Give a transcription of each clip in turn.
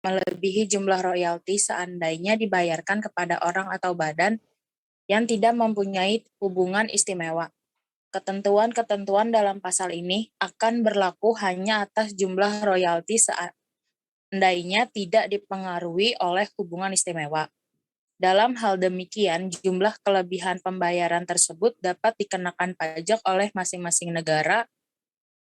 melebihi jumlah royalti seandainya dibayarkan kepada orang atau badan yang tidak mempunyai hubungan istimewa. Ketentuan-ketentuan dalam pasal ini akan berlaku hanya atas jumlah royalti seandainya tidak dipengaruhi oleh hubungan istimewa. Dalam hal demikian, jumlah kelebihan pembayaran tersebut dapat dikenakan pajak oleh masing-masing negara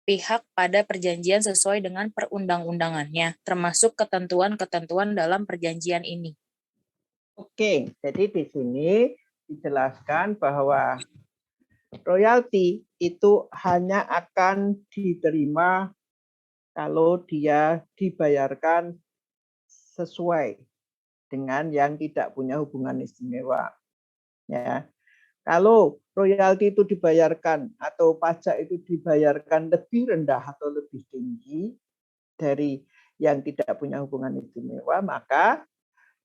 pihak pada perjanjian sesuai dengan perundang-undangannya, termasuk ketentuan-ketentuan dalam perjanjian ini. Oke, jadi di sini dijelaskan bahwa royalti itu hanya akan diterima kalau dia dibayarkan sesuai dengan yang tidak punya hubungan istimewa. Ya, kalau royalti itu dibayarkan atau pajak itu dibayarkan lebih rendah atau lebih tinggi dari yang tidak punya hubungan istimewa, maka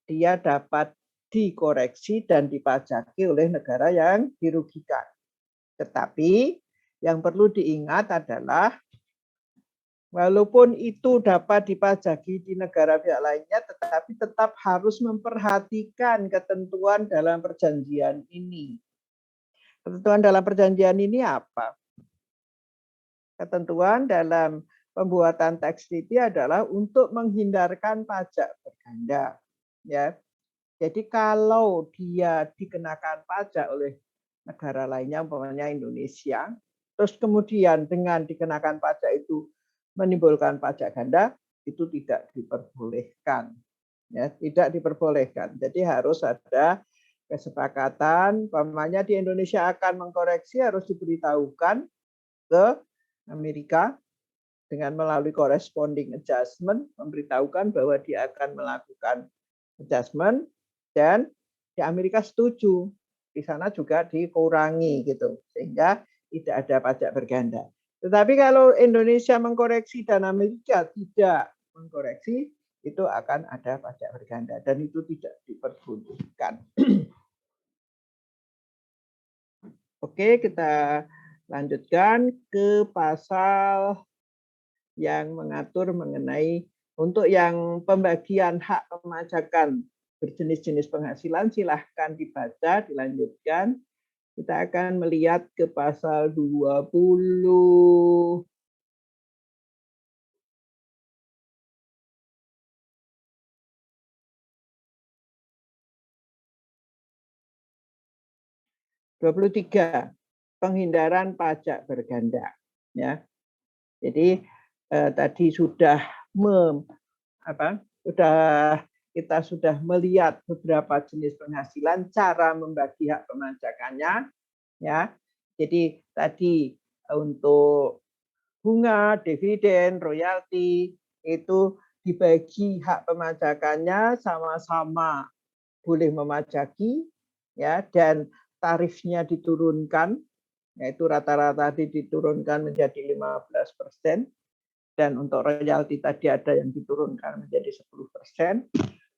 dia dapat dikoreksi dan dipajaki oleh negara yang dirugikan. Tetapi yang perlu diingat adalah walaupun itu dapat dipajaki di negara pihak lainnya, tetapi tetap harus memperhatikan ketentuan dalam perjanjian ini. Ketentuan dalam perjanjian ini apa? Ketentuan dalam pembuatan tax treaty adalah untuk menghindarkan pajak berganda. Ya, jadi kalau dia dikenakan pajak oleh negara lainnya, umpamanya Indonesia, terus kemudian dengan dikenakan pajak itu menimbulkan pajak ganda, itu tidak diperbolehkan. Ya, tidak diperbolehkan. Jadi harus ada kesepakatan, umpamanya di Indonesia akan mengkoreksi, harus diberitahukan ke Amerika dengan melalui corresponding adjustment, memberitahukan bahwa dia akan melakukan adjustment dan di Amerika setuju. Di sana juga dikurangi gitu sehingga tidak ada pajak berganda. Tetapi kalau Indonesia mengkoreksi dan Amerika tidak mengkoreksi, itu akan ada pajak berganda dan itu tidak diperbolehkan. Oke, kita lanjutkan ke pasal yang mengatur mengenai untuk yang pembagian hak pemajakan berjenis-jenis penghasilan, silahkan dibaca, dilanjutkan. Kita akan melihat ke pasal 20. Penghindaran pajak berganda. Ya, jadi tadi kita sudah melihat beberapa jenis penghasilan, cara membagi hak pemajakannya. Ya, jadi tadi untuk bunga, dividen, royalti itu dibagi hak pemajakannya sama-sama boleh memajaki, ya, dan tarifnya diturunkan, yaitu rata-rata diturunkan menjadi 15%, dan untuk royalti tadi ada yang diturunkan menjadi 10%.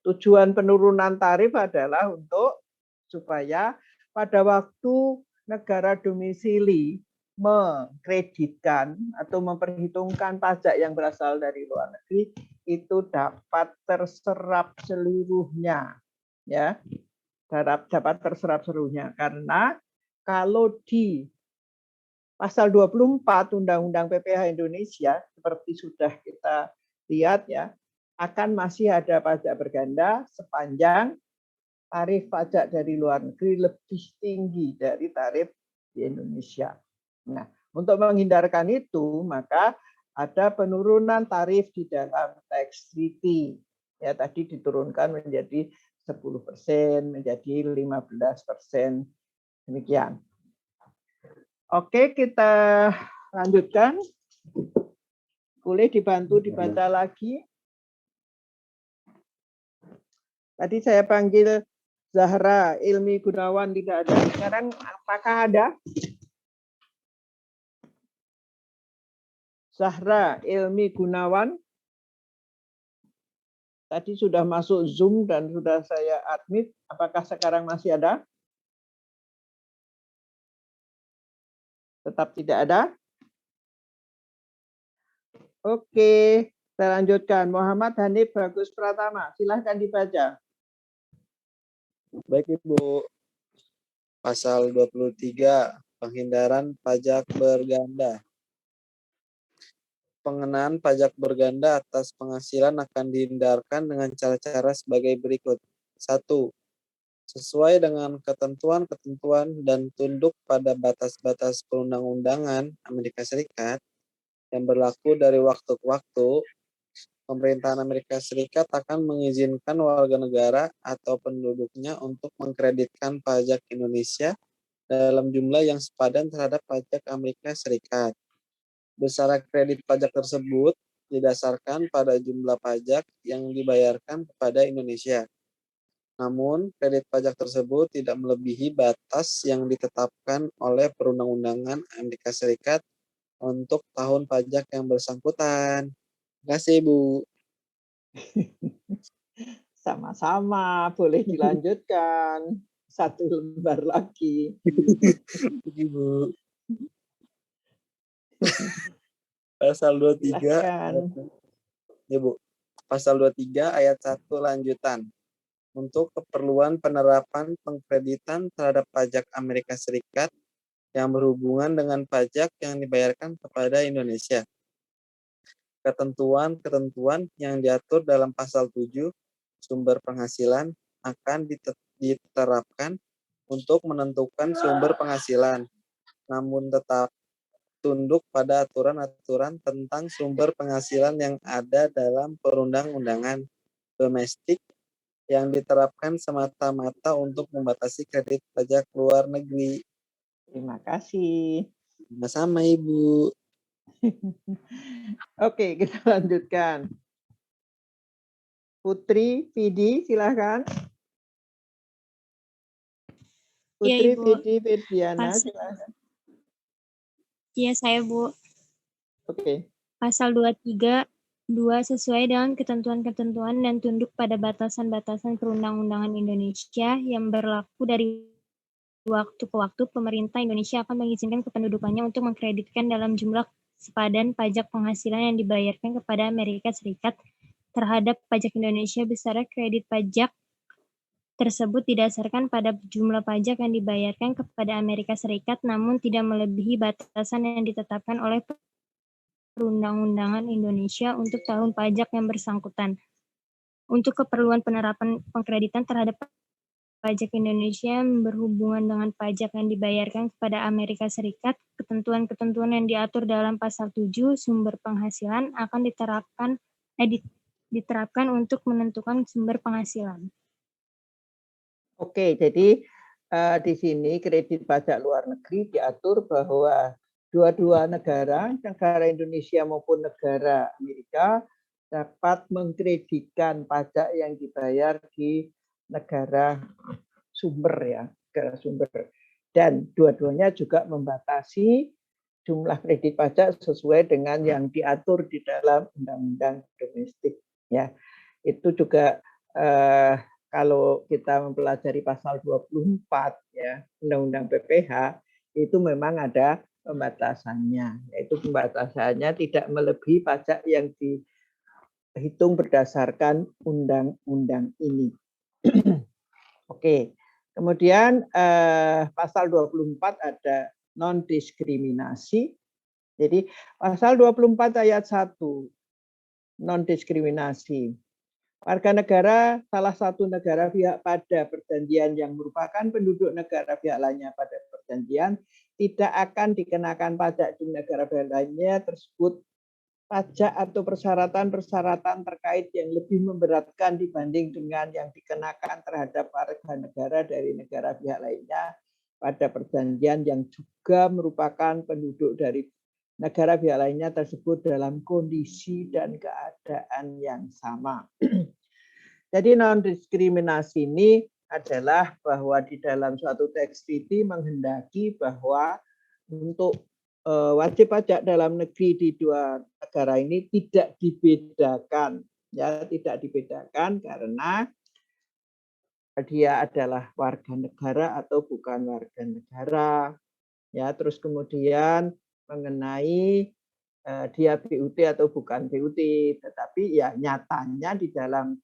Tujuan penurunan tarif adalah untuk supaya pada waktu negara domisili mengkreditkan atau memperhitungkan pajak yang berasal dari luar negeri itu dapat terserap seluruhnya, ya, dapat terserap seluruhnya. Karena kalau di pasal 24 Undang-Undang PPh Indonesia seperti sudah kita lihat, ya, akan masih ada pajak berganda sepanjang tarif pajak dari luar negeri lebih tinggi dari tarif di Indonesia. Nah, untuk menghindarkan itu, maka ada penurunan tarif di dalam tax treaty. Ya, tadi diturunkan menjadi 10%, menjadi 15%. Demikian. Oke, kita lanjutkan. Boleh dibantu dibaca lagi. Tadi saya panggil Zahra Ilmi Gunawan tidak ada. Sekarang apakah ada? Zahra Ilmi Gunawan. Tadi sudah masuk Zoom dan sudah saya admit. Apakah sekarang masih ada? Tetap tidak ada? Oke, Saya lanjutkan. Muhammad Hanif Bagus Pratama, silahkan dibaca. Baik Ibu. Pasal 23, penghindaran pajak berganda. Pengenaan pajak berganda atas penghasilan akan dihindarkan dengan cara-cara sebagai berikut. 1. Sesuai dengan ketentuan-ketentuan dan tunduk pada batas-batas perundang-undangan Amerika Serikat yang berlaku dari waktu ke waktu, pemerintahan Amerika Serikat akan mengizinkan warga negara atau penduduknya untuk mengkreditkan pajak Indonesia dalam jumlah yang sepadan terhadap pajak Amerika Serikat. Besaran kredit pajak tersebut didasarkan pada jumlah pajak yang dibayarkan kepada Indonesia. Namun, kredit pajak tersebut tidak melebihi batas yang ditetapkan oleh perundang-undangan Amerika Serikat untuk tahun pajak yang bersangkutan. Terima kasih, Bu. Sama-sama, boleh dilanjutkan. Satu lembar lagi. Bu. Pasal 23 Silahkan. ya, Bu. Pasal 23 ayat 1 lanjutan. Untuk keperluan penerapan pengkreditan terhadap pajak Amerika Serikat yang berhubungan dengan pajak yang dibayarkan kepada Indonesia. Ketentuan-ketentuan yang diatur dalam pasal 7 sumber penghasilan akan diterapkan untuk menentukan sumber penghasilan, namun tetap tunduk pada aturan-aturan tentang sumber penghasilan yang ada dalam perundang-undangan domestik yang diterapkan semata-mata untuk membatasi kredit pajak luar negeri. Terima kasih. Sama-sama, Ibu. Oke, kita lanjutkan. Putri, Vidi, silahkan. Putri, Iya, Ibu. Vidi, Firdiana, Pas- silahkan. Iya, saya, Bu. Oke. Pasal 23, 2 sesuai dengan ketentuan-ketentuan dan tunduk pada batasan-batasan perundang-undangan Indonesia yang berlaku dari waktu ke waktu, pemerintah Indonesia akan mengizinkan kependudukannya untuk mengkreditkan dalam jumlah sepadan pajak penghasilan yang dibayarkan kepada Amerika Serikat terhadap pajak Indonesia. Besar kredit pajak tersebut didasarkan pada jumlah pajak yang dibayarkan kepada Amerika Serikat, namun tidak melebihi batasan yang ditetapkan oleh Perundang-undangan Indonesia untuk tahun pajak yang bersangkutan. Untuk keperluan penerapan pengkreditan terhadap pajak Indonesia yang berhubungan dengan pajak yang dibayarkan kepada Amerika Serikat, ketentuan-ketentuan yang diatur dalam pasal 7 sumber penghasilan akan diterapkan untuk menentukan sumber penghasilan. Oke, jadi di sini kredit pajak luar negeri diatur bahwa dua-dua negara Indonesia maupun negara Amerika dapat mengkreditkan pajak yang dibayar di negara sumber ya, negara sumber. Dan dua-duanya juga membatasi jumlah kredit pajak sesuai dengan yang diatur di dalam undang-undang domestik ya. Itu juga kalau kita mempelajari pasal 24 ya Undang-Undang PPH itu memang ada pembatasannya, yaitu pembatasannya tidak melebihi pajak yang dihitung berdasarkan undang-undang ini. Oke. Kemudian pasal 24 ada non diskriminasi. Jadi pasal 24 ayat 1 non diskriminasi. Warga negara salah satu negara pihak pada perjanjian yang merupakan penduduk negara pihak lainnya pada perjanjian tidak akan dikenakan pajak di negara pihak lainnya tersebut pajak atau persyaratan-persyaratan terkait yang lebih memberatkan dibanding dengan yang dikenakan terhadap warga negara dari negara pihak lainnya pada perjanjian yang juga merupakan penduduk dari negara pihak lainnya tersebut dalam kondisi dan keadaan yang sama. Jadi non-diskriminasi ini adalah bahwa di dalam suatu teks treaty menghendaki bahwa untuk wajib pajak dalam negeri di dua negara ini tidak dibedakan, ya tidak dibedakan karena dia adalah warga negara atau bukan warga negara, ya terus kemudian mengenai dia BUT atau bukan BUT, tetapi ya nyatanya di dalam